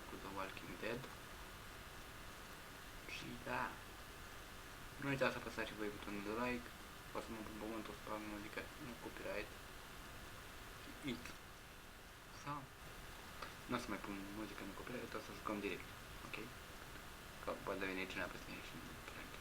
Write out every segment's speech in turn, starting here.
cu The Walking Dead. Și da, nu uitați să apăsați și voi butonul de like. O să mă pun pământul să fac muzică, nu copyright. X. Sau nu o să mai pun muzică, nu copyright, o să jucăm direct, ok? Că poate veni cineva peste mine și nu prank.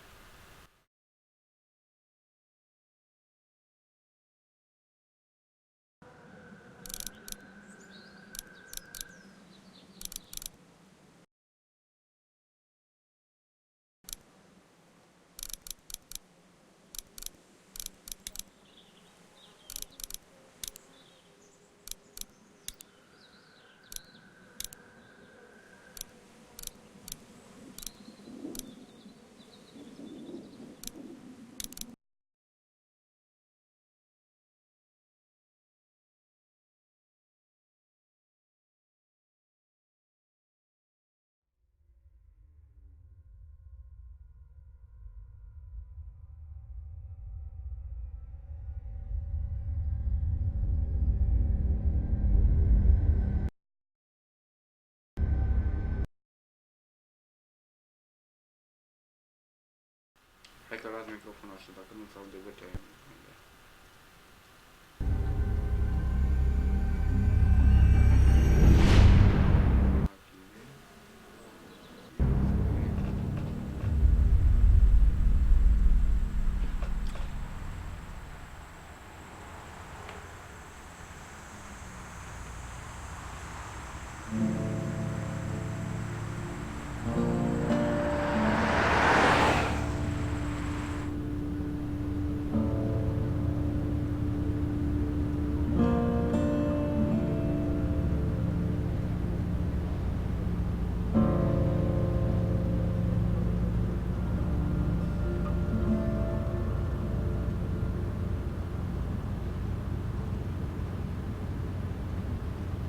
Hai că luați microfonul așa, dacă nu s-aude vocea aia.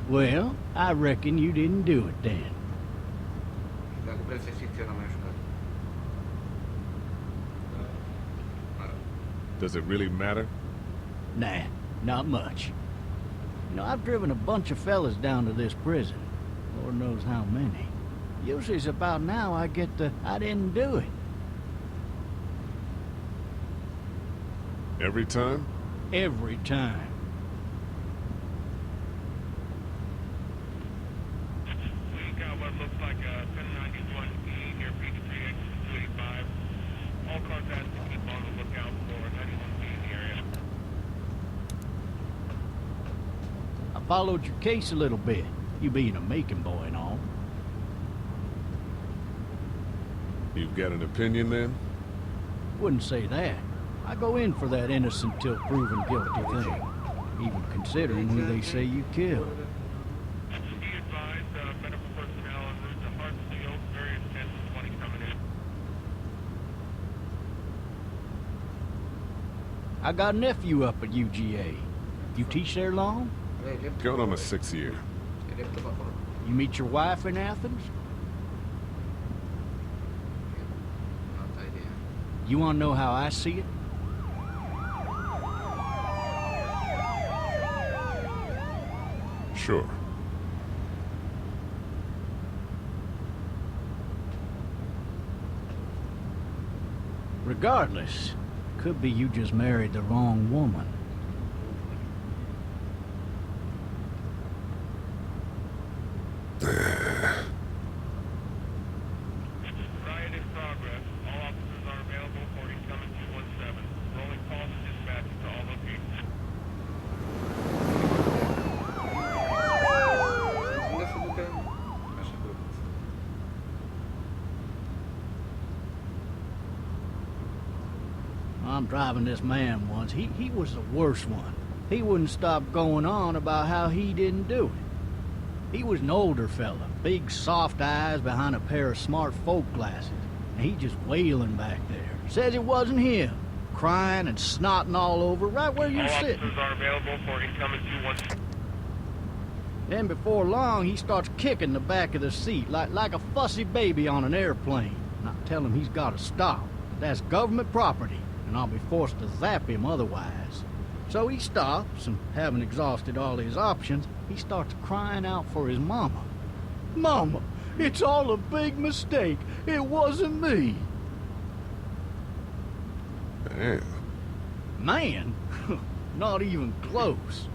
Well, I reckon you didn't do it then. Dacă vreți să știți, eu n-am mai jucat. Does it really matter? Nah, not much. You know, I've driven a bunch of fellas down to this prison. Lord knows how many. Usually it's about now I get the, I didn't do it. Every time? Every time. We got what looks like a 1091E near Peach 285. All cars have to keep on the lookout for 91B in the area. I followed your case a little bit, you being a Macon boy and all. You've got an opinion then? Wouldn't say that. I go in for that innocent till proven guilty thing, even considering who they say you killed. Be advised, medical personnel en route to Hartsfield, very intense 20 coming in. I got a nephew up at UGA. You teach there long? Going on my 6th year. E dreptul pe acolo. You meet your wife in Athens? Alta idee. You want to know how I see it? Sure. Regardless, could be you just married the wrong woman. Riot in progress. All officers are available for incoming 217. Rolling calls and dispatches to all locations. Unde se ducă? Așa drăguț. I'm driving this man once. He was the worst one. He wouldn't stop going on about how he didn't do it. He was an older fella, big soft eyes behind a pair of smart folk glasses. And he just wailing back there. Says it wasn't him. Crying and snotting all over right where All you're sitting. officers are available for incoming 217. Then before long, he starts kicking the back of the seat like a fussy baby on an airplane. And I tell him he's got to stop. That's government property, and I'll be forced to zap him otherwise. So he stops, and having exhausted all his options, he starts crying out for his mama. Mama, It's all a big mistake. It wasn't me. Damn. Man? Not even close.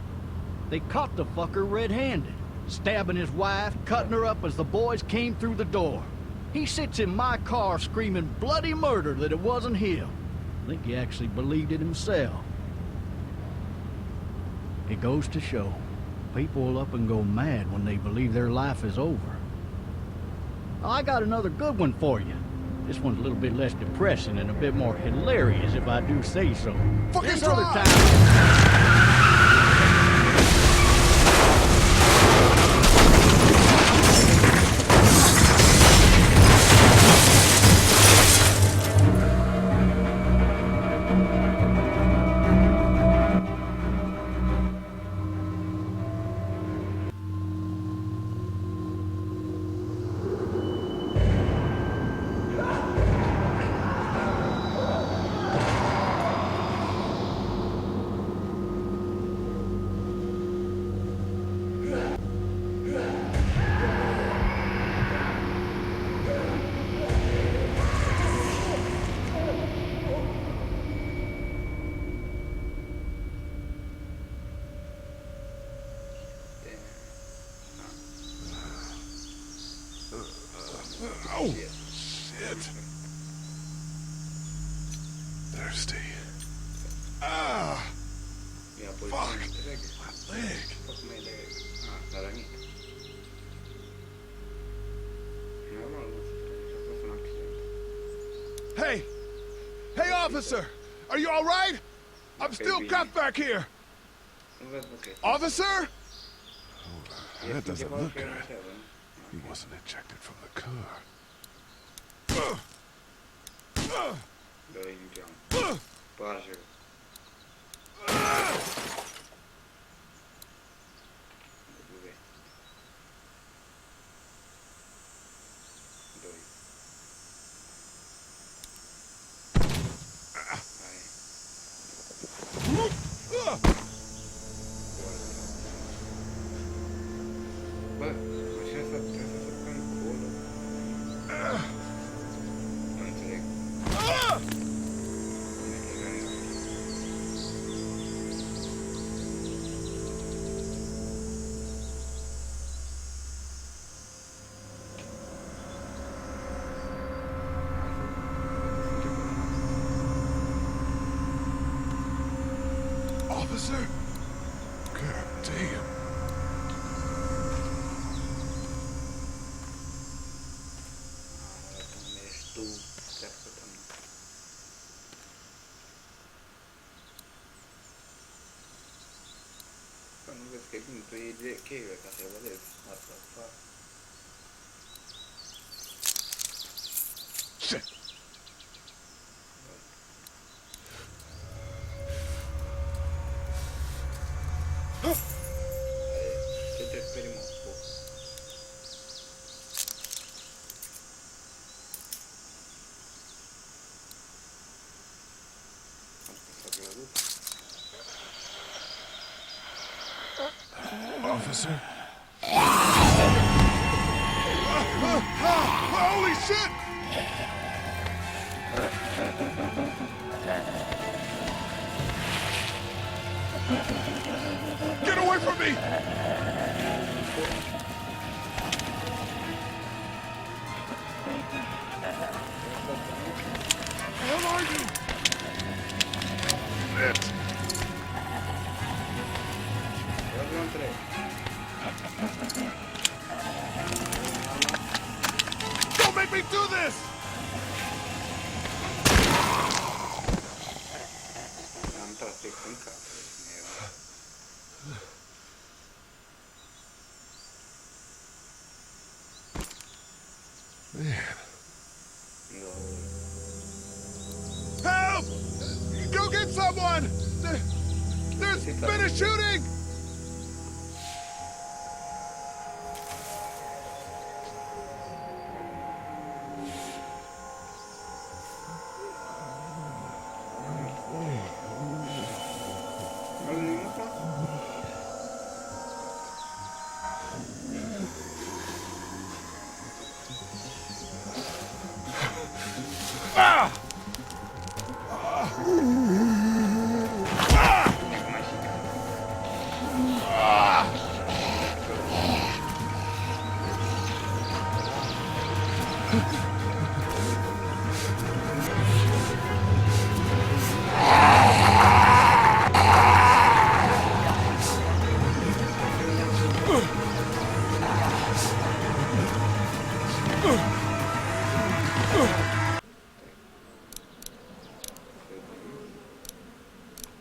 They caught the fucker red-handed, stabbing his wife, cutting her up as the boys came through the door. He sits in my car screaming bloody murder that it wasn't him. I think he actually believed it himself. It goes to show, people will up and go mad when they believe their life is over. I got another good one for you. This one's a little bit less depressing and a bit more hilarious, if I do say so. Fucking This other drive! time... Oh, shit. Thirsty. Ah, Ja, poi fuck. leg. My leg. Fuck my leg. Där är inget. Jag var någon accident. Hey! Hey, officer! Are you all right? I'm still cuffed back here. Okej. Officer? That doesn't look good. He wasn't ejected from the car. Då är inte han. Varsågod. Du vet. Då är... Nej. Man känns att det är så kan kolla. Inte det. Officer? God damn. Med stor träffputten. Fan, nu ska jag inte i det kul kanske jag var det. Alltså, fan. Shit. Det är ett experiment på. Officer? Holy shit! Get away from me! Where are you? Shit. Jag vill inte det. Don't make me do this! Jag antar att det funkar. Man. Help! Go get someone! There's been a shooting!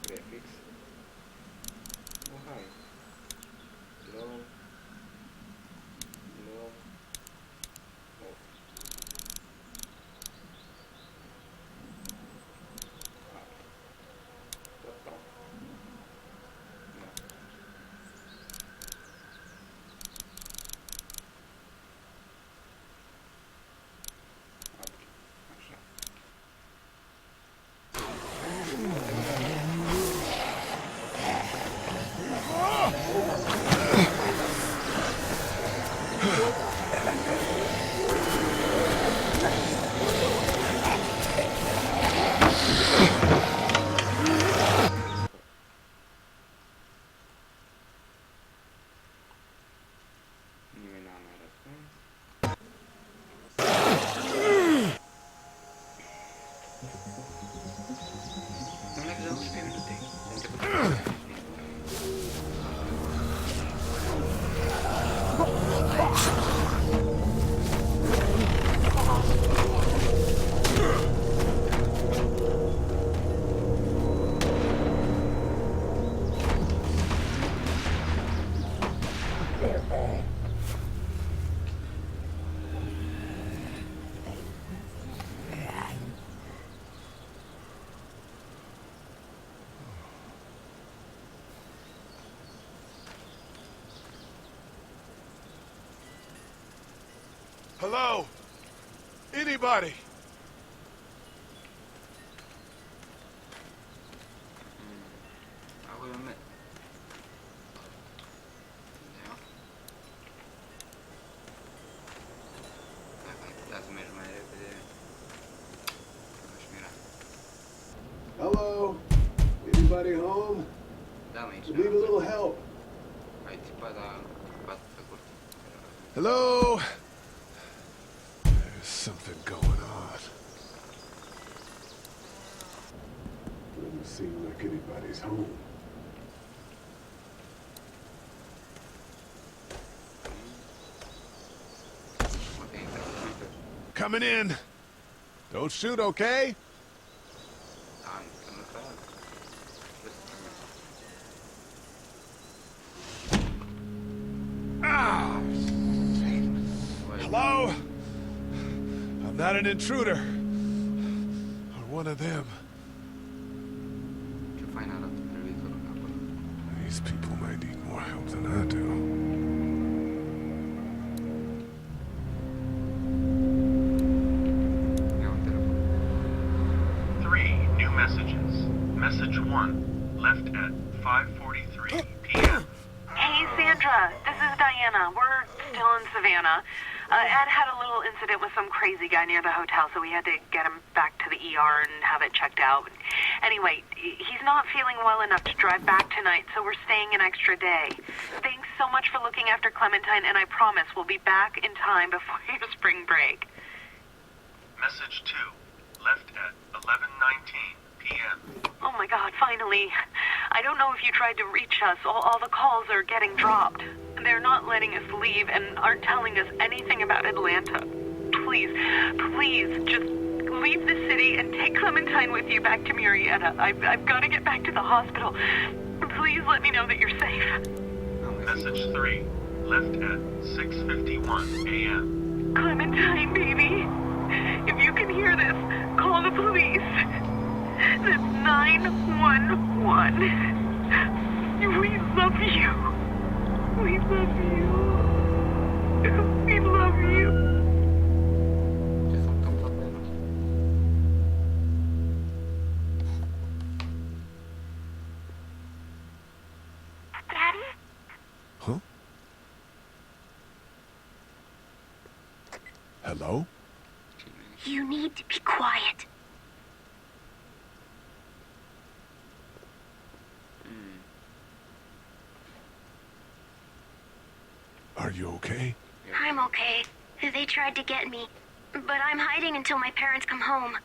Graphics. Oh hi. Low. Low. Off. What now? No. Așa. Nimeni n-a mai răspuns. Nu le-a dat 11 minute. Se început. Hello? Anybody? Acolo merg. Ia. Dacă ai putea să mergi mai repede, m-aș mira. Hello? Anybody home? Da, mă, aici. Need a little help. Ai țipat, dar țipat pe curt. Hello? There's something going on. Doesn't seem like anybody's home. Poate intra pe Coming in. Don't shoot, okay? Da, înseamnă că... Ah! Hello? I'm not an intruder. Or one of them. Ce fain arată televizorul acolo. These people might need more help than I do. Ia un telefon. 3 new messages. Message 1, left at 5:43 p.m. Hey, Sandra, this is Diana. We're still in Savannah. Ed had a little incident with some crazy guy near the hotel, so we had to get him back to the ER and have it checked out. Anyway, he's not feeling well enough to drive back tonight, so we're staying an extra day. Thanks so much for looking after Clementine, and I promise we'll be back in time before your spring break. Message 2, left at 11:19 p.m. Oh my God, finally. I don't know if you tried to reach us. All the calls are getting dropped. They're not letting us leave and aren't telling us anything about Atlanta. Please, please, just leave the city and take Clementine with you back to Murrieta. I've got to get back to the hospital. Please let me know that you're safe. Message 3, left at 6:51 a.m. Clementine, baby. If you can hear this, call the police. That's 911. We love you. We love you. We love you. Ce s-a întâmplat pe el? Daddy? Huh? Hello? You need to be quiet. Are you okay? I'm okay. They tried to get me, but I'm hiding until my parents come home.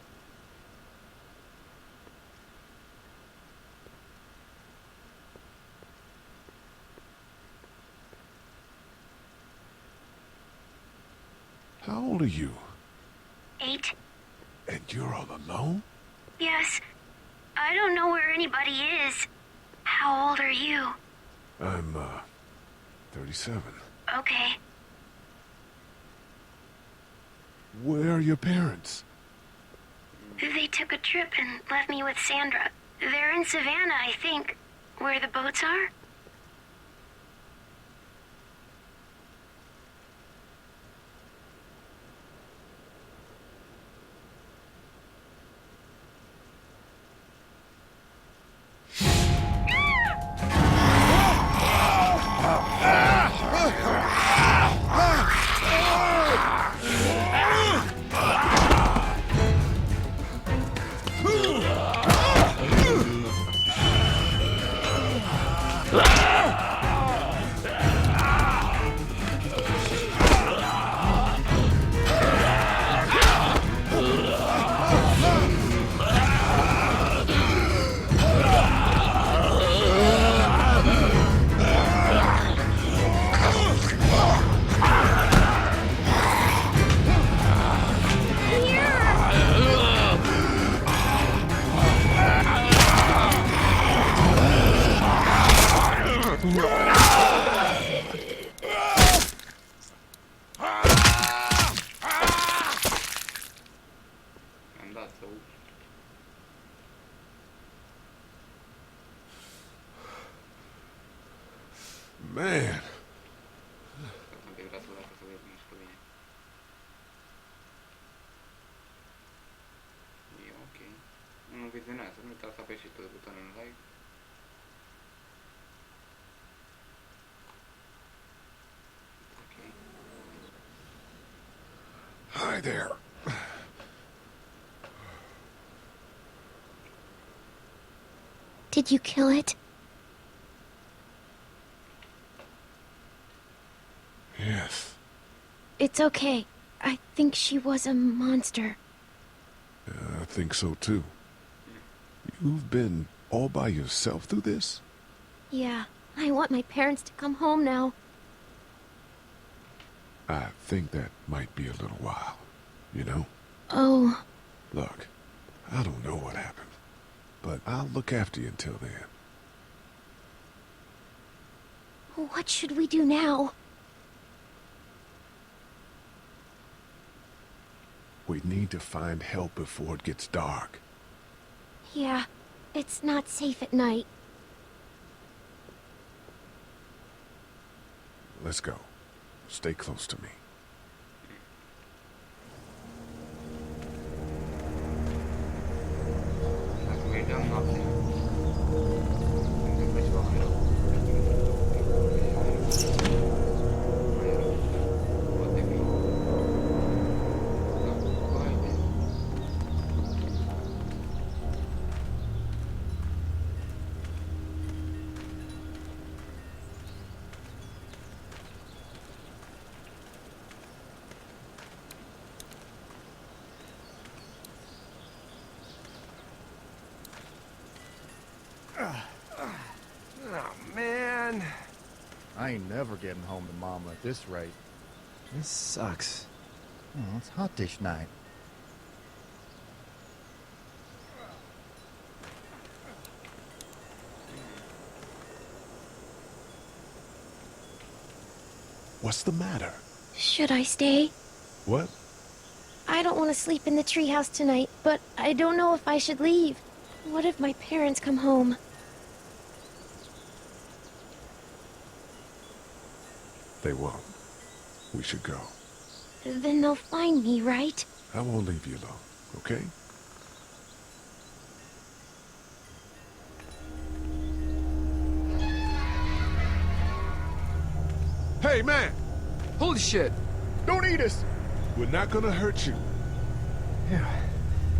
How old are you? 8? And you're all alone? Yes. I don't know where anybody is. How old are you? I'm, 37. Okay. Where are your parents? They took a trip and left me with Sandra. They're in Savannah, I think. Where the boats are? I'm dat zo. Man, Am pe brațul ăla ca să vezi mișcă bine. E ok. Nu vizionează, nu uitați să apeși și pe butonul like. Ok. hi there. Did you kill it? Yes, It's okay. I think she was a monster. I think so too. You've been all by yourself through this? Yeah, I want my parents to come home now. I think that might be a little while, you know? Oh, Look, I don't know what happened, but I'll look after you until then. what should we do now? We need to find help before it gets dark. Yeah, it's not safe at night. Let's go. Stay close to me. Dacă mergeam noaptea, se întâmplă ceva mai rău. Mai rău. Poate fi. Da, haide. Oh, man. I ain't never getting home to Mama at this rate. This sucks. Oh, it's hot dish night. What's the matter? Should I stay? What? I don't want to sleep in the treehouse tonight, but I don't know if I should leave. What if my parents come home? They won't. We should go. Then they'll find me, right? I won't leave you alone, okay? Hey, man! Holy shit! Don't eat us! We're not gonna hurt you. Phew.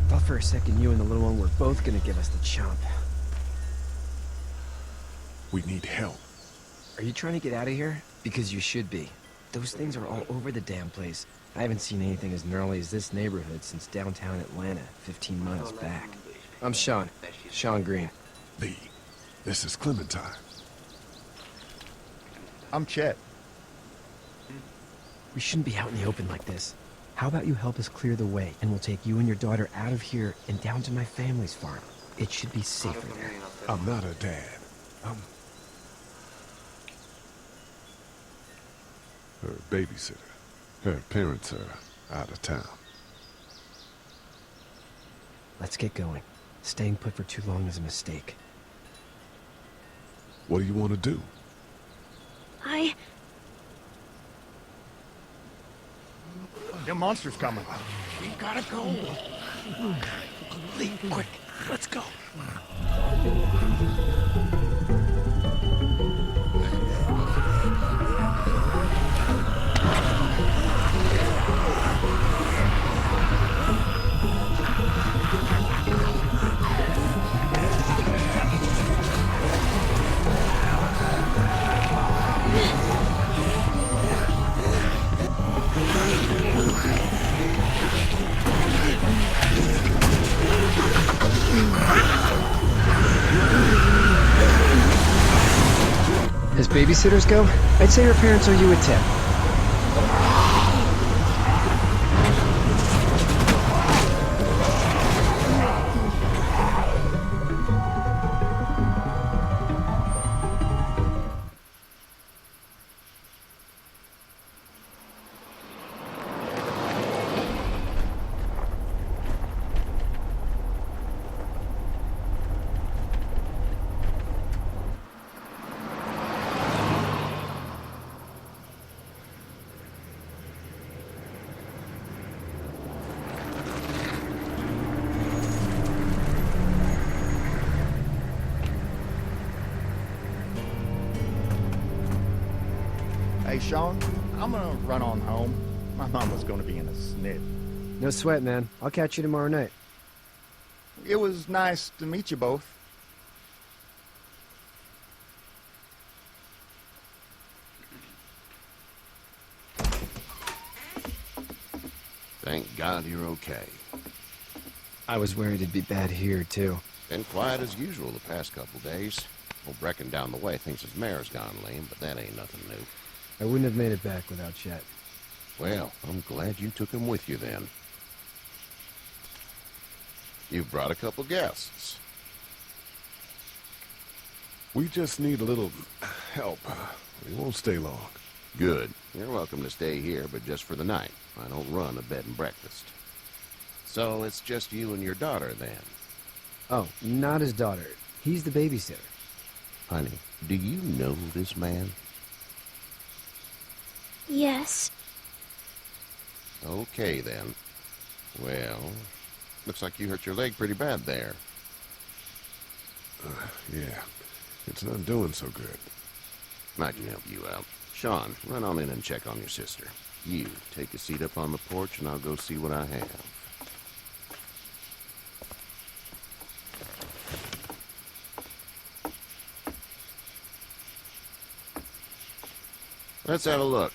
Thought for a second you and the little one were both gonna give us the chomp. We need help. Are you trying to get out of here? Because you should be. Those things are all over the damn place. I haven't seen anything as gnarly as this neighborhood since downtown Atlanta, 15 miles back. I'm Sean. Sean Green. Lee, this is Clementine. I'm Chet. We shouldn't be out in the open like this. How about you help us clear the way, and we'll take you and your daughter out of here and down to my family's farm. It should be safer there. I'm not a dad. I'm her babysitter. Her parents are out of town. Let's get going. Staying put for too long is a mistake. What do you want to do? The monster's coming. We gotta go. Lee, quick, let's go. As babysitters go, I'd say her parents owe you a tip. Hey, Sean, I'm gonna run on home. My mama's gonna be in a snit. No sweat, man. I'll catch you tomorrow night. It was nice to meet you both. Thank God you're okay. I was worried it'd be bad here, too. Been quiet as usual the past couple days. Old Brecken down the way thinks his mare's gone lame, but that ain't nothing new. I wouldn't have made it back without Chet. Well, I'm glad you took him with you then. You've brought a couple guests. We just need a little help. We won't stay long. Good. You're welcome to stay here, but just for the night. I don't run a bed and breakfast. So it's just you and your daughter then? Oh, not his daughter. He's the babysitter. Honey, do you know this man? Yes. Okay, then. Well, looks like you hurt your leg pretty bad there. Yeah, it's not doing so good. I can help you out. Sean, run on in and check on your sister. You, take a seat up on the porch and I'll go see what I have. Let's have a look.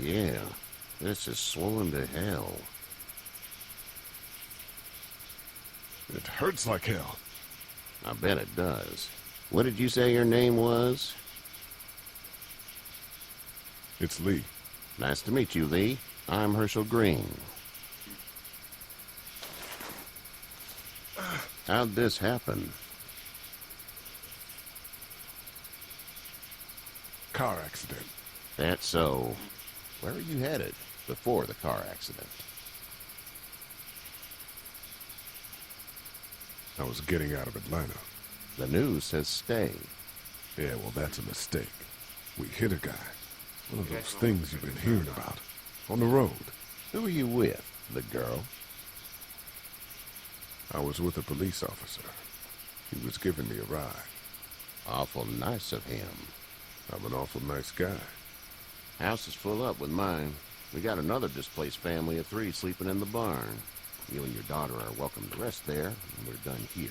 Yeah, this is swollen to hell. It hurts like hell. I bet it does. What did you say your name was? It's Lee. Nice to meet you, Lee. I'm Herschel Green. How'd this happen? Car accident. That's so. Where were you headed before the car accident? I was getting out of Atlanta. The news says stay. Yeah, well, that's a mistake. We hit a guy. One of those things you've been hearing about. On the road. Who were you with? The girl? I was with a police officer. He was giving me a ride. Awful nice of him. I'm an awful nice guy. House is full up with mine. We got another displaced family of 3 sleeping in the barn. You and your daughter are welcome to rest there, and we're done here.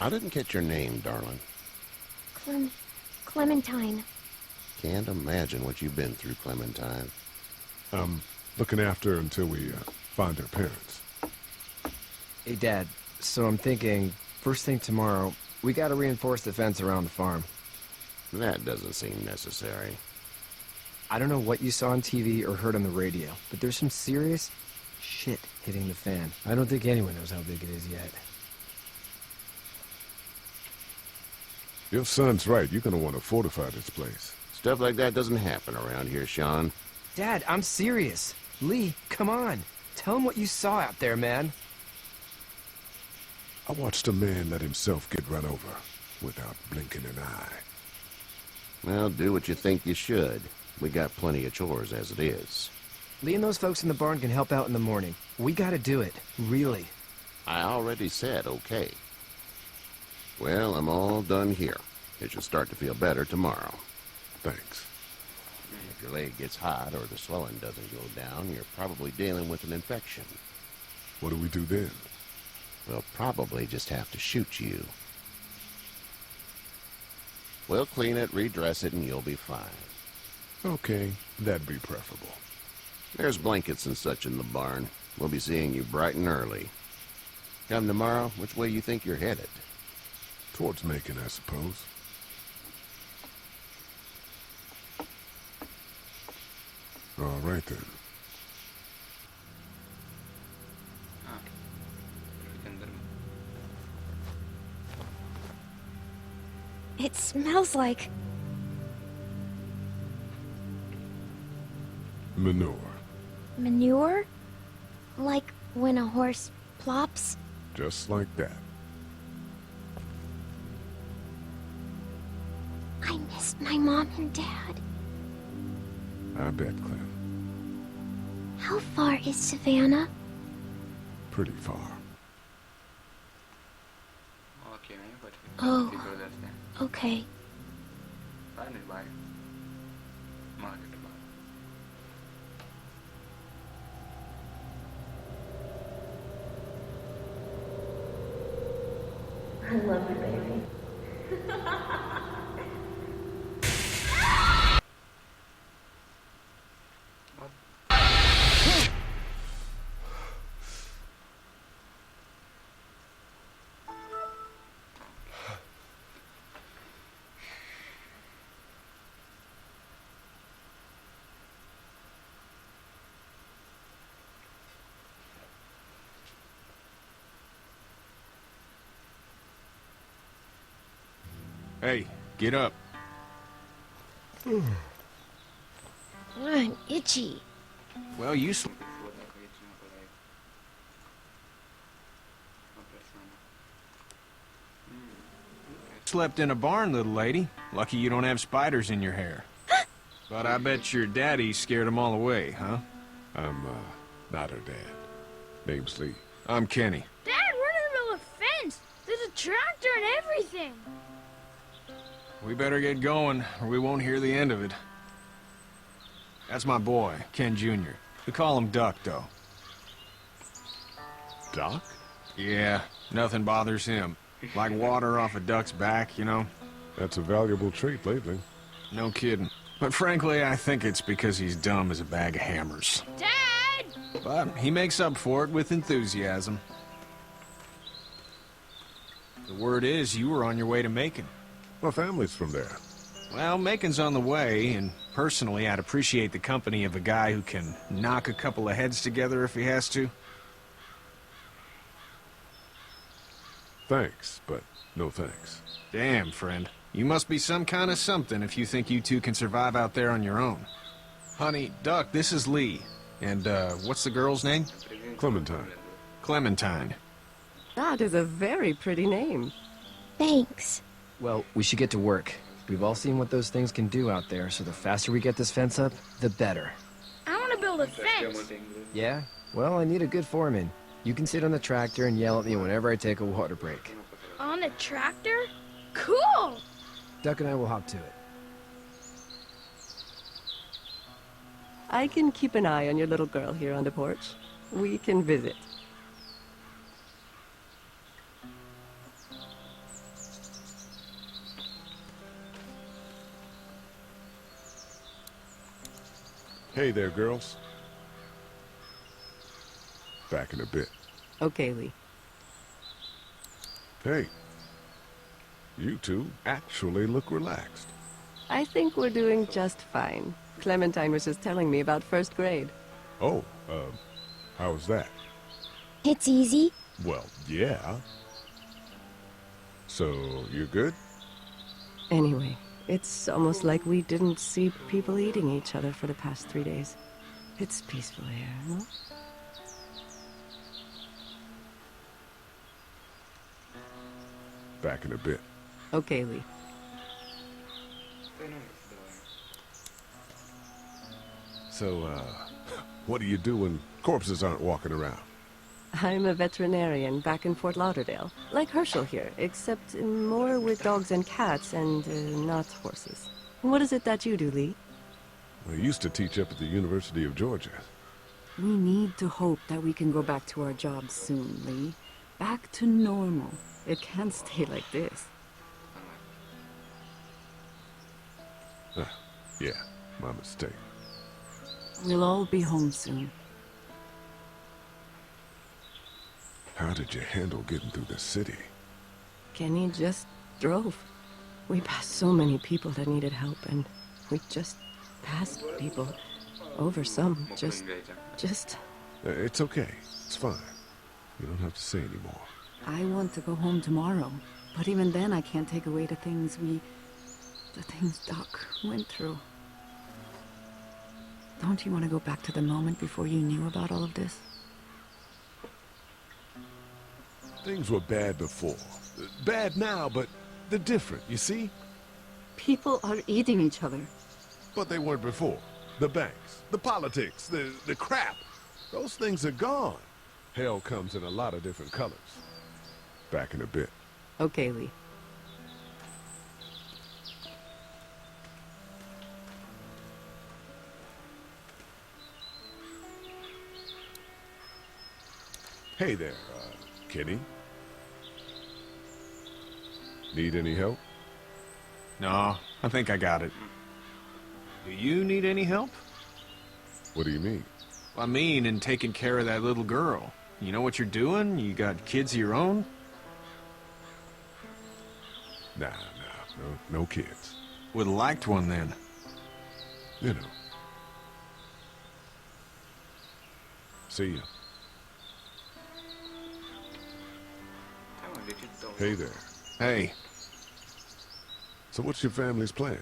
I didn't catch your name, darling. Clementine. Can't imagine what you've been through, Clementine. I'm looking after her until we find her parents. Hey, Dad, so I'm thinking, first thing tomorrow, we gotta reinforce the fence around the farm. That doesn't seem necessary. I don't know what you saw on TV or heard on the radio, but there's some serious shit hitting the fan. I don't think anyone knows how big it is yet. Your son's right. You're gonna want to fortify this place. Stuff like that doesn't happen around here, Sean. Dad, I'm serious. Lee, come on. Tell him what you saw out there, man. I watched a man let himself get run over without blinking an eye. Well, do what you think you should. We got plenty of chores as it is. Lee and those folks in the barn can help out in the morning. We gotta do it. Really. I already said okay. Well, I'm all done here. It should start to feel better tomorrow. Thanks. If your leg gets hot or the swelling doesn't go down, you're probably dealing with an infection. What do we do then? We'll probably just have to shoot you. We'll clean it, redress it, and you'll be fine. Okay, that'd be preferable. There's blankets and such in the barn. We'll be seeing you bright and early. Come tomorrow, which way you think you're headed? Towards Macon, I suppose. All right, then. It smells like... Manure. manure? Like when a horse plops? Just like that. I miss my mom and dad. I bet, Clem. How far is Savannah? Pretty far. Oh, okay. I love you, baby. Hey, get up. I'm itchy. Well, you slept in a barn, little lady. Lucky you don't have spiders in your hair. But I bet your daddy scared them all away, huh? I'm, not her dad. Name's Lee. I'm Kenny. Dad, we're in the middle of a fence. There's a tractor and everything. We better get going, or we won't hear the end of it. That's my boy, Ken Jr. We call him Duck, though. Duck? Yeah, nothing bothers him. Like water off a duck's back, you know? That's a valuable trait lately. No kidding. But frankly, I think it's because he's dumb as a bag of hammers. Dad! But he makes up for it with enthusiasm. The word is you were on your way to Macon. My family's from there. Well, Macon's on the way, and personally, I'd appreciate the company of a guy who can knock a couple of heads together if he has to. Thanks, but no thanks. Damn, friend. You must be some kind of something if you think you two can survive out there on your own. Honey, Duck, this is Lee. And, what's the girl's name? Clementine. Clementine. That is a very pretty name. Thanks. Well, we should get to work. We've all seen what those things can do out there, so the faster we get this fence up, the better. I want to build a fence. Yeah? Well, I need a good foreman. You can sit on the tractor and yell at me whenever I take a water break. On a tractor? Cool! Duck and I will hop to it. I can keep an eye on your little girl here on the porch. We can visit. Hey there, girls. Back in a bit. Okay, Lee. Hey. You two actually look relaxed. I think we're doing just fine. Clementine was just telling me about first grade. Oh, how was that? It's easy. Well, yeah. So, you're good? Anyway, it's almost like we didn't see people eating each other for the past 3 days. It's peaceful here, no? Back in a bit. Okay, Lee. So, what do you do when corpses aren't walking around? I'm a veterinarian back in Fort Lauderdale. Like Herschel here, except more with dogs and cats and not horses. What is it that you do, Lee? I used to teach up at the University of Georgia. We need to hope that we can go back to our jobs soon, Lee. Back to normal. It can't stay like this. Yeah, my mistake. We'll all be home soon. How did you handle getting through the city? Kenny just drove. We passed so many people that needed help, and we just passed people. Over some, just... It's okay. It's fine. You don't have to say anymore. I want to go home tomorrow, but even then I can't take away the things Doc went through. Don't you want to go back to the moment before you knew about all of this? Things were bad before. Bad now, but they're different, you see? People are eating each other. But they weren't before. The banks, the politics, the crap. Those things are gone. Hell comes in a lot of different colors. Back in a bit. Okay, Lee. Hey there, Kenny. Need any help? No, I think I got it. Do you need any help? What do you mean? I mean, in taking care of that little girl. You know what you're doing? You got kids of your own? Nah, no kids. Would've liked one then. You know. See ya. Hey there. Hey. So what's your family's plan?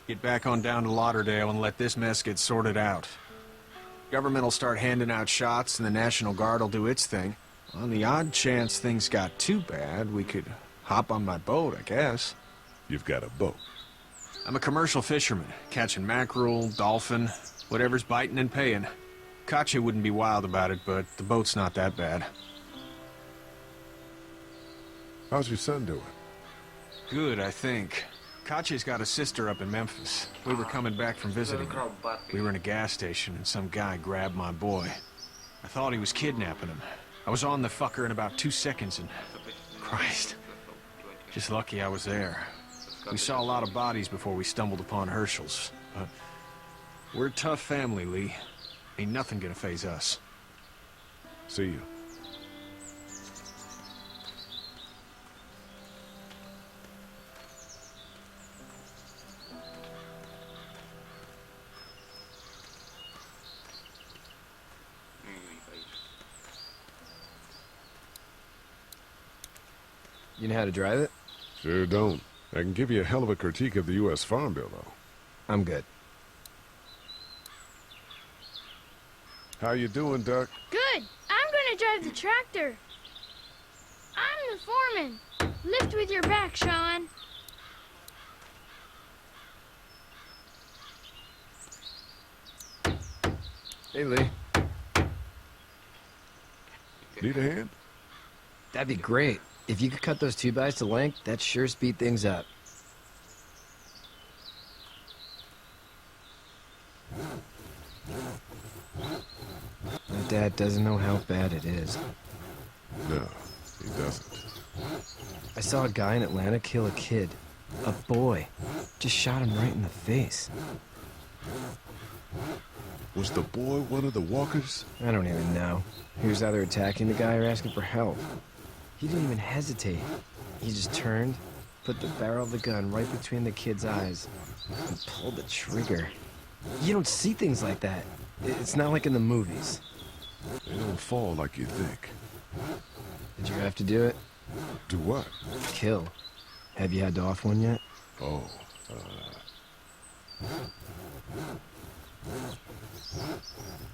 Get back on down to Lauderdale and let this mess get sorted out. Government will start handing out shots and the National Guard will do its thing. On the odd chance things got too bad, we could hop on my boat, I guess. You've got a boat? I'm a commercial fisherman, catching mackerel, dolphin, whatever's biting and paying. Katya wouldn't be wild about it, but the boat's not that bad. How's your son doing? Good, I think. Katya's got a sister up in Memphis. We were coming back from visiting her. We were in a gas station and some guy grabbed my boy. I thought he was kidnapping him. I was on the fucker in about 2 seconds and... Christ. Just lucky I was there. We saw a lot of bodies before we stumbled upon Herschel's. But we're a tough family, Lee. Ain't nothing gonna faze us. See you. You know how to drive it? Sure don't. I can give you a hell of a critique of the U.S. Farm Bill, though. I'm good. How you doing, Duck? Good. I'm gonna drive the tractor. I'm the foreman. Lift with your back, Sean. Hey, Lee. Need a hand? That'd be great. If you could cut those 2x to length, that'd sure speed things up. My dad doesn't know how bad it is. No, he doesn't. I saw a guy in Atlanta kill a kid. A boy. Just shot him right in the face. Was the boy one of the walkers? I don't even know. He was either attacking the guy or asking for help. He didn't even hesitate. He just turned, put the barrel of the gun right between the kid's eyes, and pulled the trigger. You don't see things like that. It's not like in the movies. They don't fall like you think. Did you have to do it? Do what? Kill. Have you had to off one yet? Oh,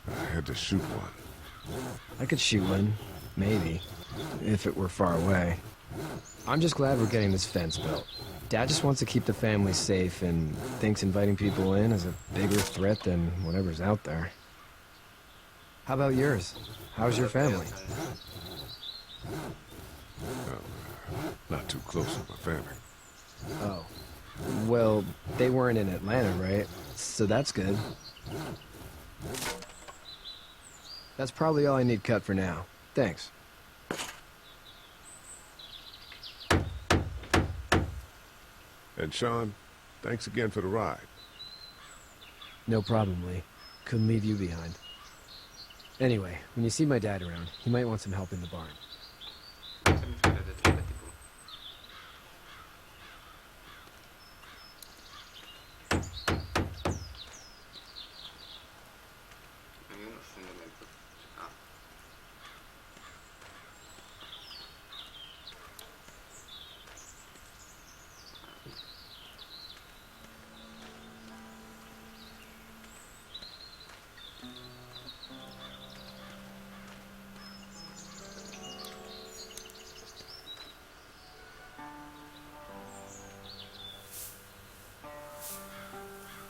I had to shoot one. I could shoot one, maybe, if it were far away. I'm just glad we're getting this fence built. Dad just wants to keep the family safe and thinks inviting people in is a bigger threat than whatever's out there. How about yours? How's your family? Not too close with my family. Oh. Well, they weren't in Atlanta, right? So that's good. That's probably all I need cut for now. Thanks. And Sean, thanks again for the ride. No problem, Lee. Couldn't leave you behind. Anyway, when you see my dad around, he might want some help in the barn.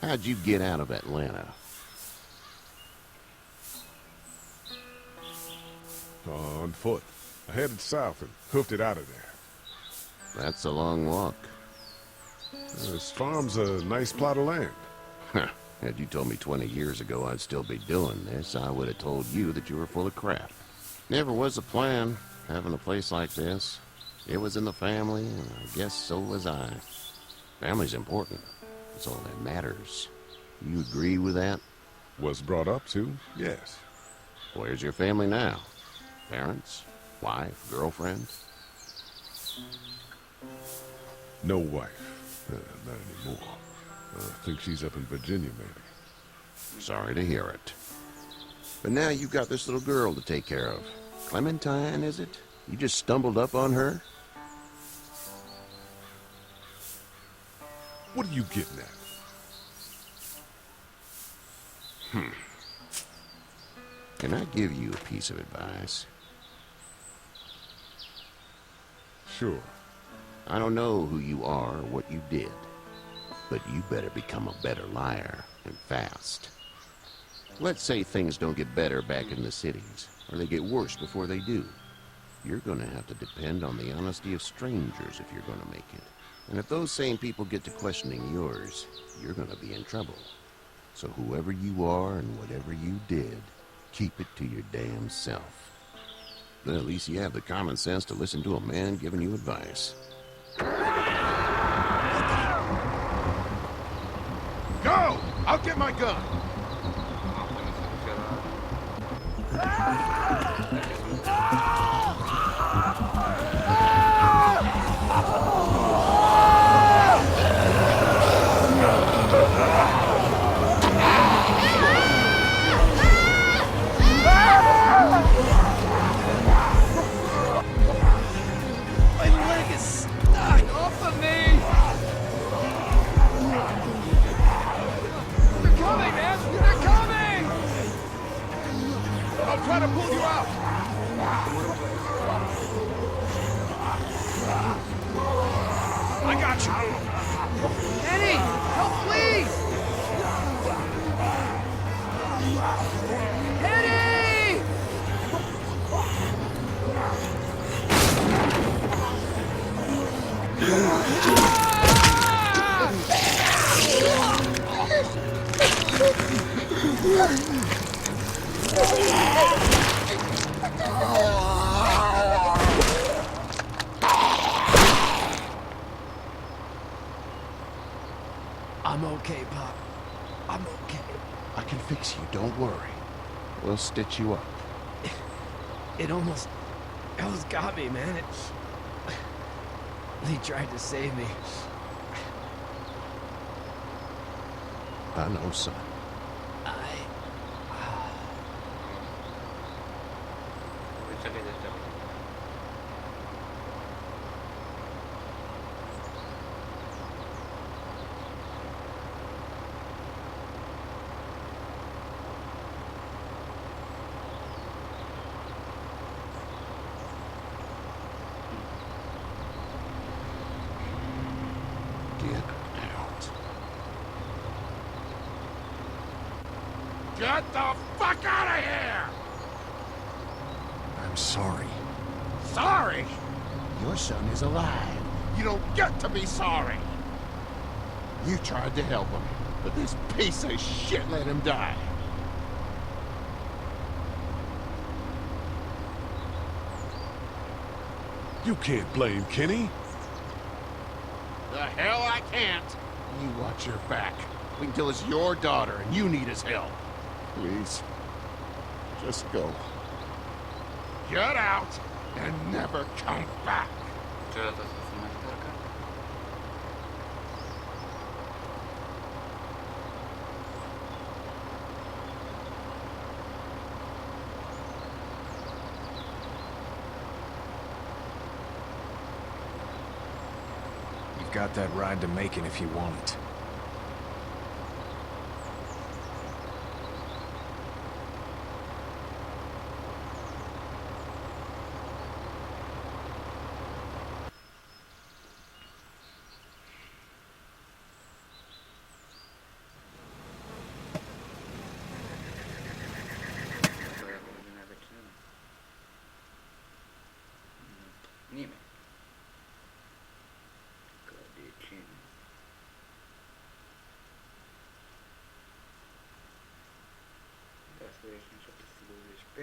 How'd you get out of Atlanta? On foot. I headed south and hoofed it out of there. That's a long walk. This farm's a nice plot of land. Huh. Had you told me 20 years ago I'd still be doing this, I would have told you that you were full of crap. Never was a plan, having a place like this. It was in the family, and I guess so was I. Family's important. That's all that matters. You agree with that? Was brought up to, yes. Where's your family now? Parents? Wife? Girlfriend? No wife. Not anymore. I think she's up in Virginia, maybe. Sorry to hear it. But now you've got this little girl to take care of. Clementine, is it? You just stumbled up on her? What are you getting at? Can I give you a piece of advice? Sure. I don't know who you are or what you did, but you better become a better liar, and fast. Let's say things don't get better back in the cities, or they get worse before they do. You're gonna have to depend on the honesty of strangers if you're gonna make it. And if those same people get to questioning yours, you're gonna be in trouble. So whoever you are and whatever you did, keep it to your damn self. Then at least you have the common sense to listen to a man giving you advice. Go! I'll get my gun! Try to pull you out! I got you! Eddie! Help, please! Eddie! I'm okay, Pop. I'm okay. I can fix you, don't worry. We'll stitch you up. It almost got me, man. He tried to save me. I know, son. Get the fuck out of here! I'm sorry. Sorry? Your son is alive. You don't get to be sorry. You tried to help him, but this piece of shit let him die. You can't blame Kenny. The hell I can't. You watch your back. Wait until it's your daughter and you need his help. Please. Just go. Get out and never come back. You've got that ride to Macon if you want it. Nimeni. Că de cine? Da, să ieși în 720 pe.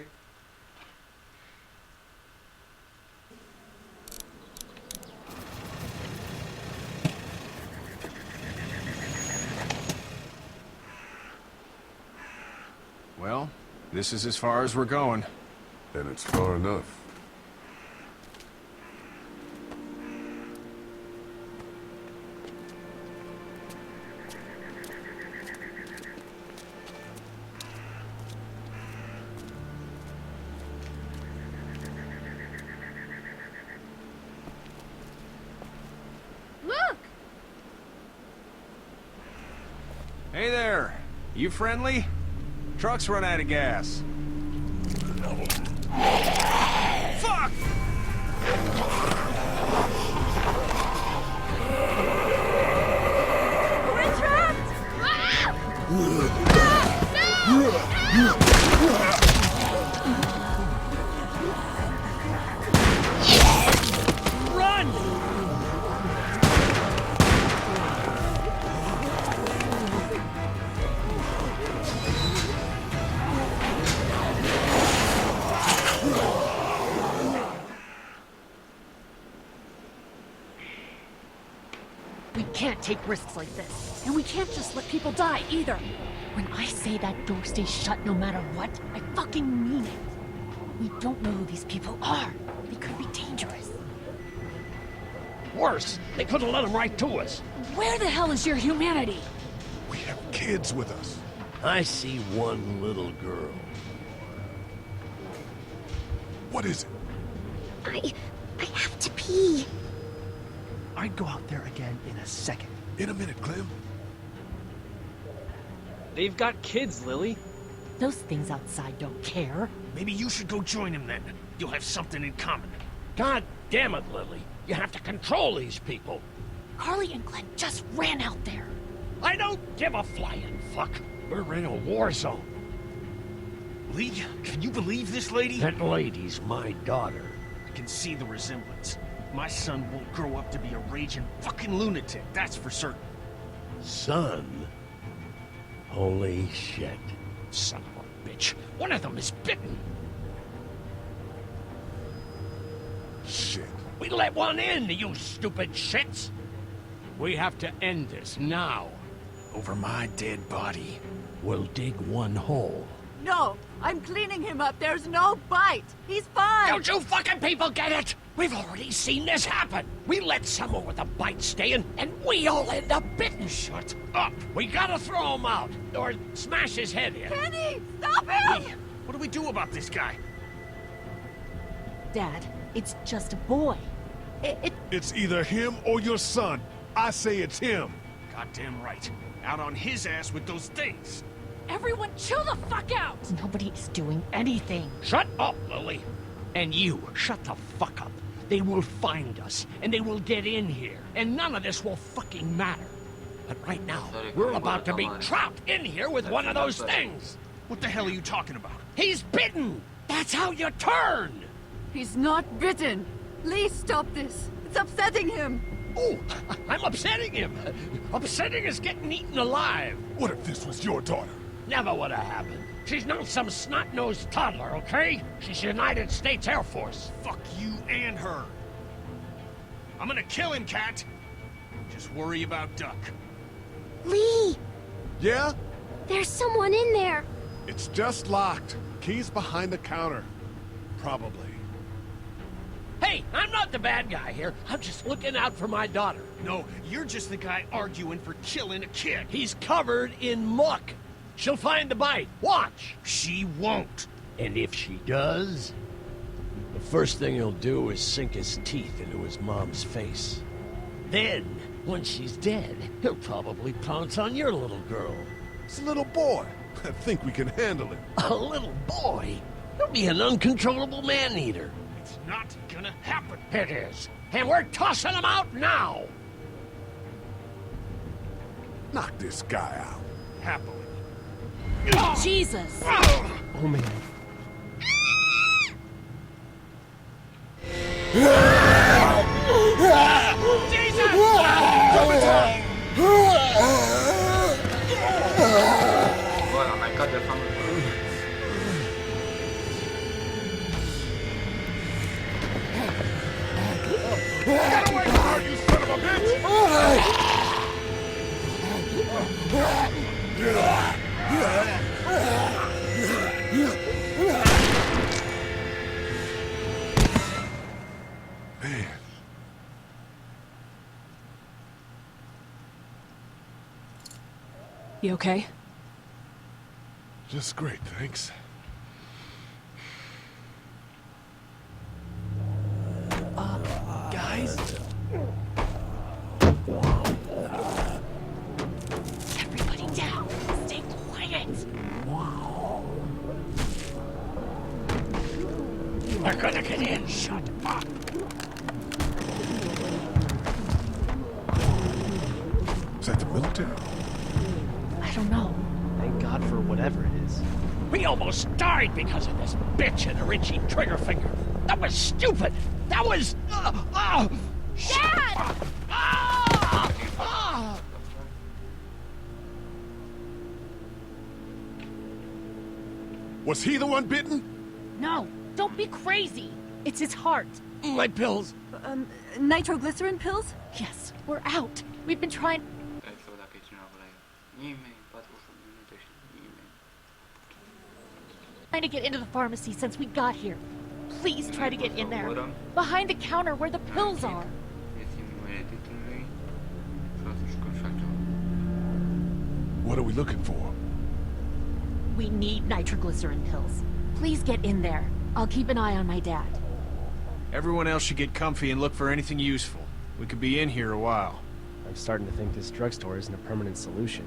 Well, this is as far as we're going. And it's far enough. Look! Hey there! You friendly? Truck's run out of gas. Fuck! We're trapped! Ah! Run! We can't take risks like this. And we can't just let people die, either. When I say that door stays shut no matter what, I fucking mean it. We don't know who these people are. They could be dangerous. Worse, they could have let them right to us. Where the hell is your humanity? We have kids with us. I see one little girl. What is it? I have to pee. I'd go out there again in a second. In a minute, Clem. They've got kids, Lily. Those things outside don't care. Maybe you should go join them then. You'll have something in common. God damn it, Lily. You have to control these people. Carly and Glenn just ran out there. I don't give a flying fuck. We're in a war zone. Lee, can you believe this lady? That lady's my daughter. I can see the resemblance. My son won't grow up to be a raging fucking lunatic, that's for certain. Son? Holy shit. Son of a bitch. One of them is bitten. Shit. We let one in, you stupid shits. We have to end this now. Over my dead body. We'll dig one hole. No, I'm cleaning him up. There's no bite. He's fine. Don't you fucking people get it? We've already seen this happen. We let someone with a bite stay in, and we all end up bitten. Shut up. We gotta throw him out, or smash his head in. Kenny, stop him! What do we do about this guy? Dad, it's just a boy. It's either him or your son. I say it's him. Goddamn right. Out on his ass with those things. Everyone chill the fuck out! Nobody is doing anything. Shut up, Lily. And you, shut the fuck up. They will find us, and they will get in here, and none of this will fucking matter. But right now, we're about to be trapped in here with one of those things. What the hell are you talking about? He's bitten! That's how you turn! He's not bitten. Lee, stop this. It's upsetting him. Oh, I'm upsetting him. Upsetting is getting eaten alive. What if this was your daughter? Never would have happened. She's not some snot-nosed toddler, okay? She's United States Air Force. Fuck you and her. I'm gonna kill him, Cat. Just worry about Duck. Lee! Yeah? There's someone in there. It's just locked. Key's behind the counter. Probably. Hey, I'm not the bad guy here. I'm just looking out for my daughter. No, you're just the guy arguing for killing a kid. He's covered in muck. She'll find the bite. Watch. She won't. And if she does? The first thing he'll do is sink his teeth into his mom's face. Then, once she's dead, he'll probably pounce on your little girl. It's a little boy. I think we can handle it. A little boy? He'll be an uncontrollable man-eater. It's not gonna happen. It is. And we're tossing him out now. Knock this guy out. Happily. Jesus! Oh, man. Voilà, my god, the family. Get away from her, you son of a Man. You okay? Just great, thanks. Guys? Everybody down! Stay quiet! They're gonna get in. Shut up. Is that the military? I don't know. Thank God for whatever it is. We almost died because of this bitch and her itchy trigger finger. That was stupid. That was... Dad! Was he the one bitten? No, don't be crazy. It's his heart. My pills. Nitroglycerin pills? Yes, we're out. We've been trying... Trying to get into the pharmacy since we got here. Please try to get in there. Behind the counter where the pills are. What are we looking for? We need nitroglycerin pills. Please get in there. I'll keep an eye on my dad. Everyone else should get comfy and look for anything useful. We could be in here a while. I'm starting to think this drugstore isn't a permanent solution.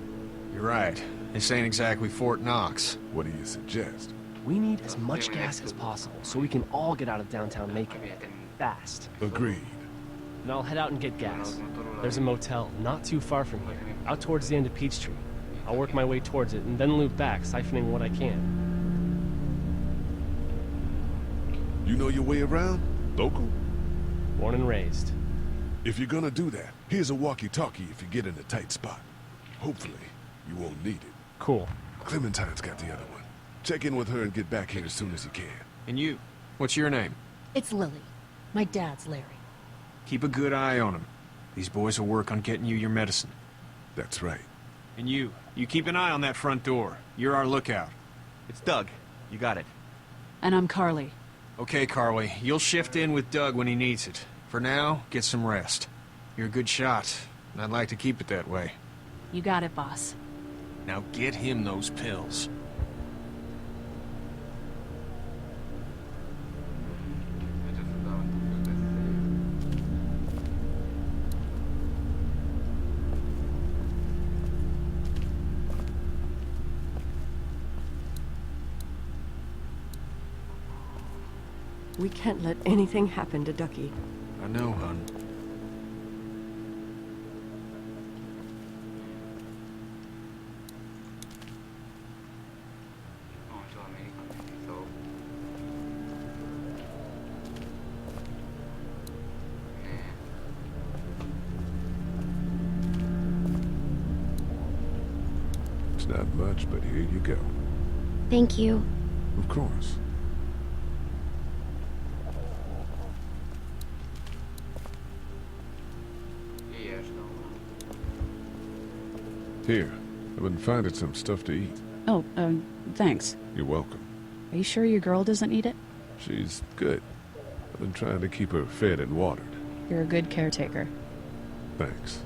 You're right. This ain't exactly Fort Knox. What do you suggest? We need as much gas as possible so we can all get out of downtown Macon. Fast. Agreed. And I'll head out and get gas. There's a motel not too far from here, out towards the end of Peachtree. I'll work my way towards it and then loop back, siphoning what I can. You know your way around? Local? Born and raised. If you're gonna do that, here's a walkie-talkie if you get in a tight spot. Hopefully, you won't need it. Cool. Clementine's got the other one. Check in with her and get back here as soon as you can. And you? What's your name? It's Lily. My dad's Larry. Keep a good eye on him. These boys will work on getting you your medicine. That's right. And you keep an eye on that front door. You're our lookout. It's Doug. You got it. And I'm Carly. Okay, Carly. You'll shift in with Doug when he needs it. For now, get some rest. You're a good shot, and I'd like to keep it that way. You got it, boss. Now get him those pills. We can't let anything happen to Ducky. I know, hon. It's not much, but here you go. Thank you. Of course. Here, I've been finding some stuff to eat. Oh, thanks. You're welcome. Are you sure your girl doesn't need it? She's good. I've been trying to keep her fed and watered. You're a good caretaker. Thanks.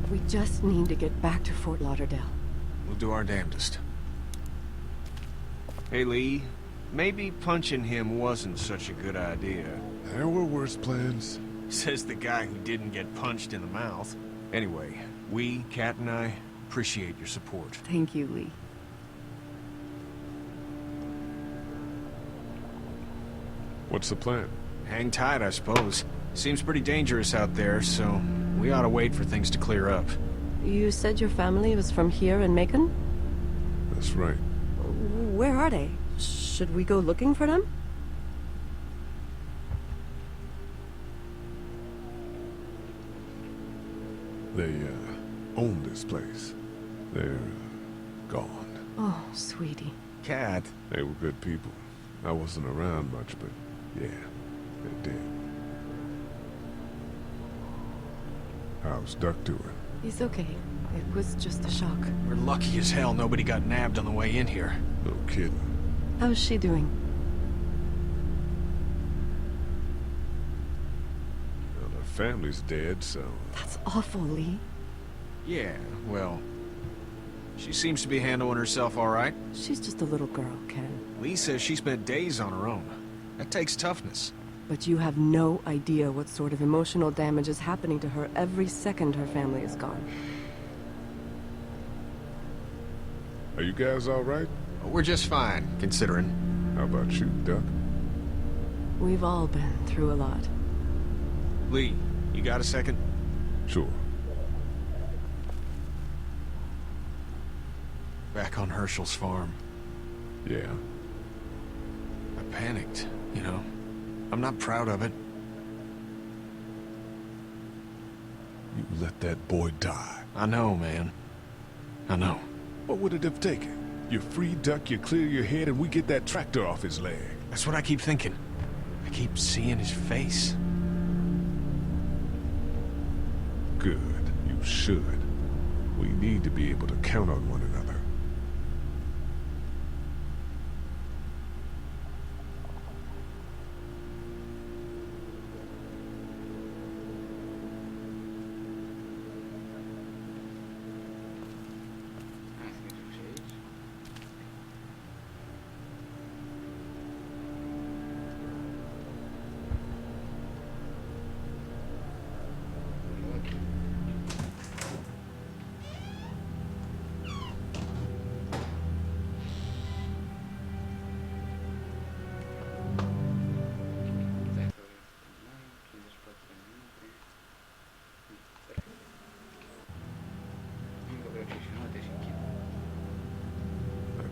We just need to get back to Fort Lauderdale. We'll do our damnedest. Hey, Lee. Maybe punching him wasn't such a good idea. There were worse plans. Says the guy who didn't get punched in the mouth. Anyway, we, Kat and I, appreciate your support. Thank you, Lee. What's the plan? Hang tight, I suppose. Seems pretty dangerous out there, so we ought to wait for things to clear up. You said your family was from here in Macon? That's right. Where are they? Should we go looking for them? They, own this place. They're, gone. Oh, sweetie. Kat. They were good people. I wasn't around much, but yeah, they're dead. How's Duck doing? He's okay. It was just a shock. We're lucky as hell nobody got nabbed on the way in here. No kidding. How's she doing? Well, her family's dead, so... That's awful, Lee. Yeah, well... She seems to be handling herself all right. She's just a little girl, Ken. Lee says she spent days on her own. That takes toughness. But you have no idea what sort of emotional damage is happening to her every second her family is gone. Are you guys all right? We're just fine, considering. How about you, Duck? We've all been through a lot. Lee, you got a second? Sure. Back on Hershel's farm. Yeah. I panicked, you know. I'm not proud of it. You let that boy die. I know, man. I know. What would it have taken? You free Duck, you clear your head, and we get that tractor off his leg. That's what I keep thinking. I keep seeing his face. Good. You should. We need to be able to count on one another.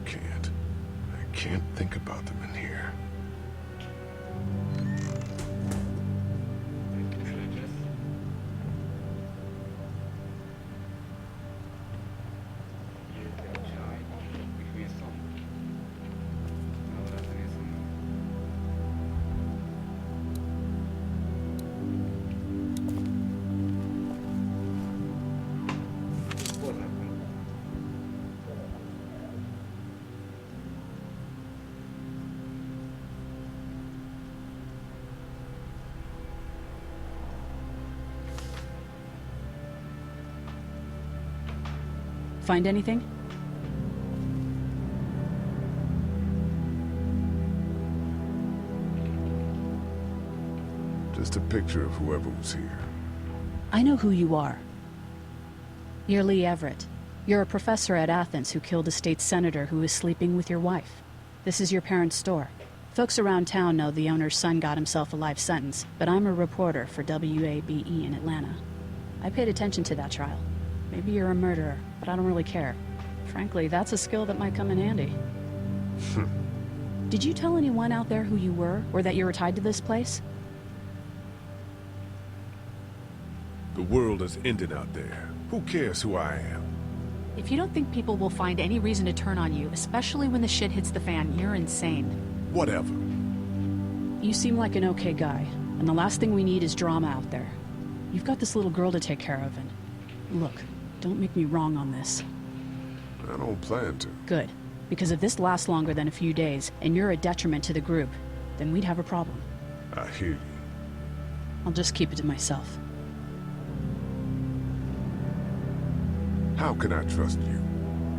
I can't think about them in here. Find anything? Just a picture of whoever was here. I know who you are. You're Lee Everett. You're a professor at Athens who killed a state senator who was sleeping with your wife. This is your parents' store. Folks around town know the owner's son got himself a life sentence, but I'm a reporter for WABE in Atlanta. I paid attention to that trial. Maybe you're a murderer, but I don't really care. Frankly, that's a skill that might come in handy. Did you tell anyone out there who you were, or that you were tied to this place? The world has ended out there. Who cares who I am? If you don't think people will find any reason to turn on you, especially when the shit hits the fan, you're insane. Whatever. You seem like an okay guy, and the last thing we need is drama out there. You've got this little girl to take care of, and look, don't make me wrong on this. I don't plan to. Good, because if this lasts longer than a few days, and you're a detriment to the group, then we'd have a problem. I hear you. I'll just keep it to myself. How can I trust you?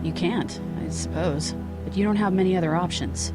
You can't, I suppose, but you don't have many other options.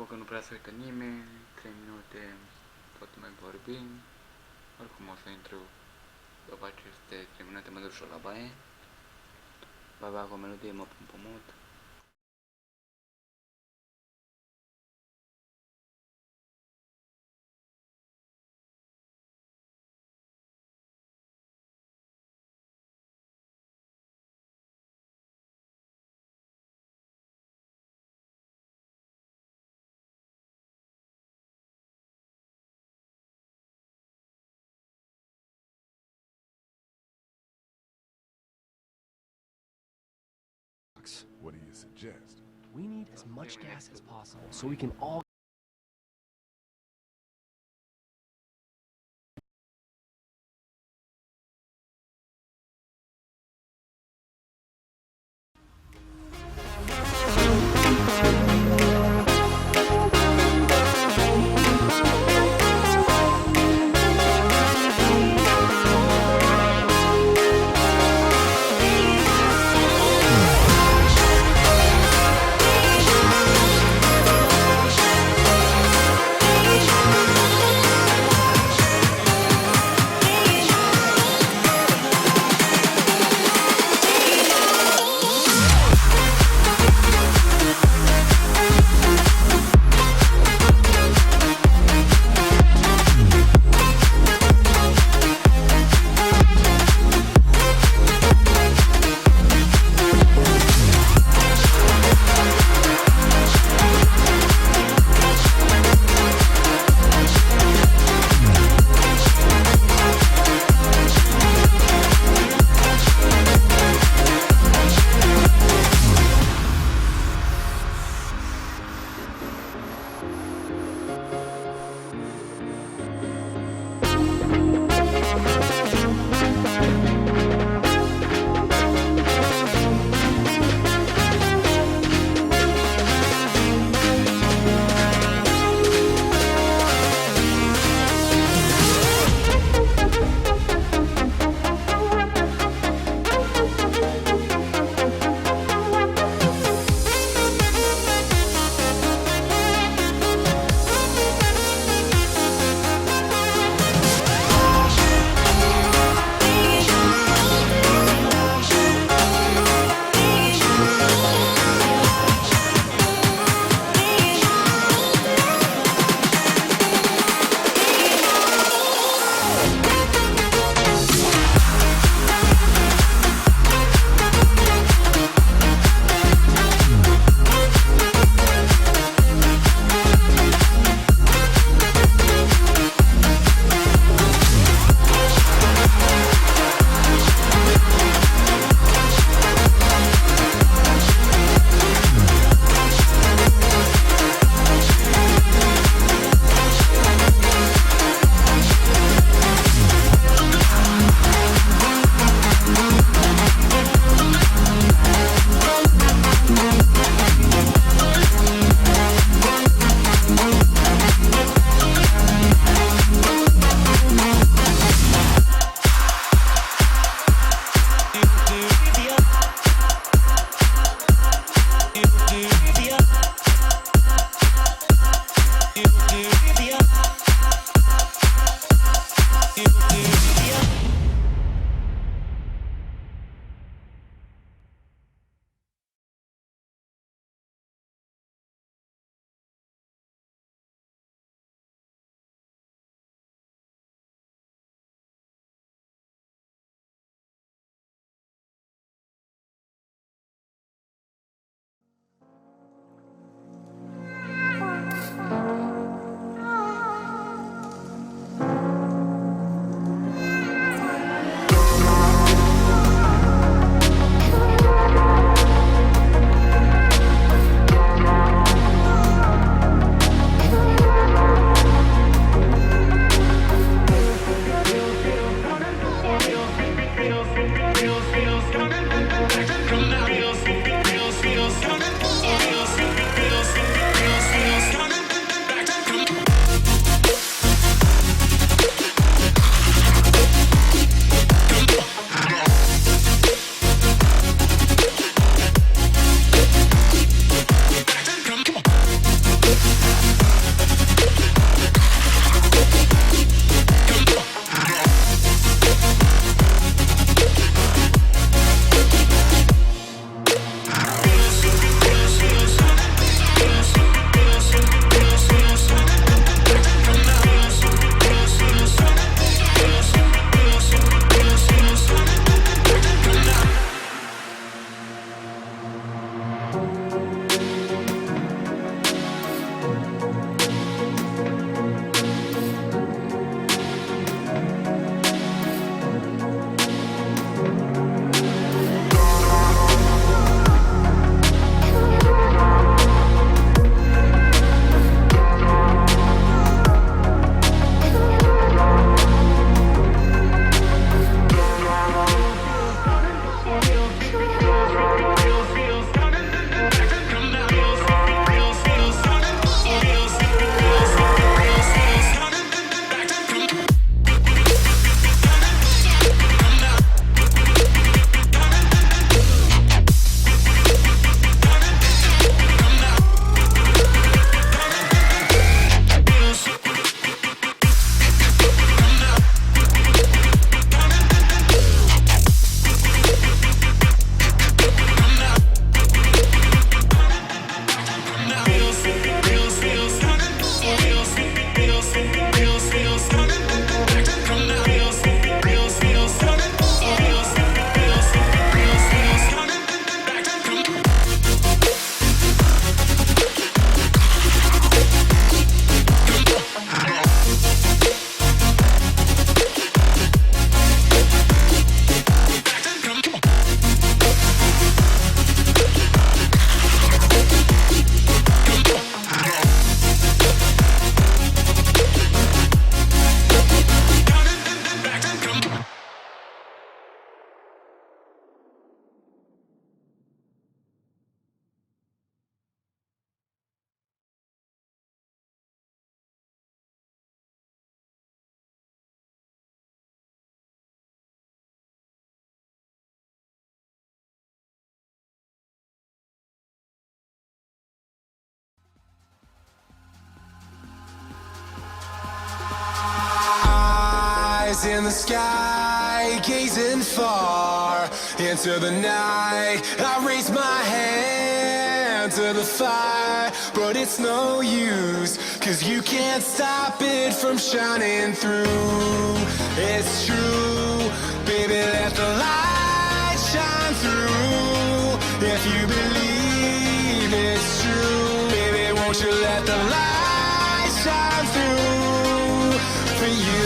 Că nu prea se uită nimeni, 3 minute, tot mai vorbim. Oricum o să intru după aceste 3 minute, mă duc și eu la baie. Va bag o melodie, mă pun pe mut. What do you suggest? We need as much gas as possible so we can all eyes in the sky, gazing far into the night. I raise my hand to the fire, but it's no use, 'cause you can't stop it from shining through. It's true, baby, let the light shine through. If you believe it's true, baby, won't you let the light shine through for you?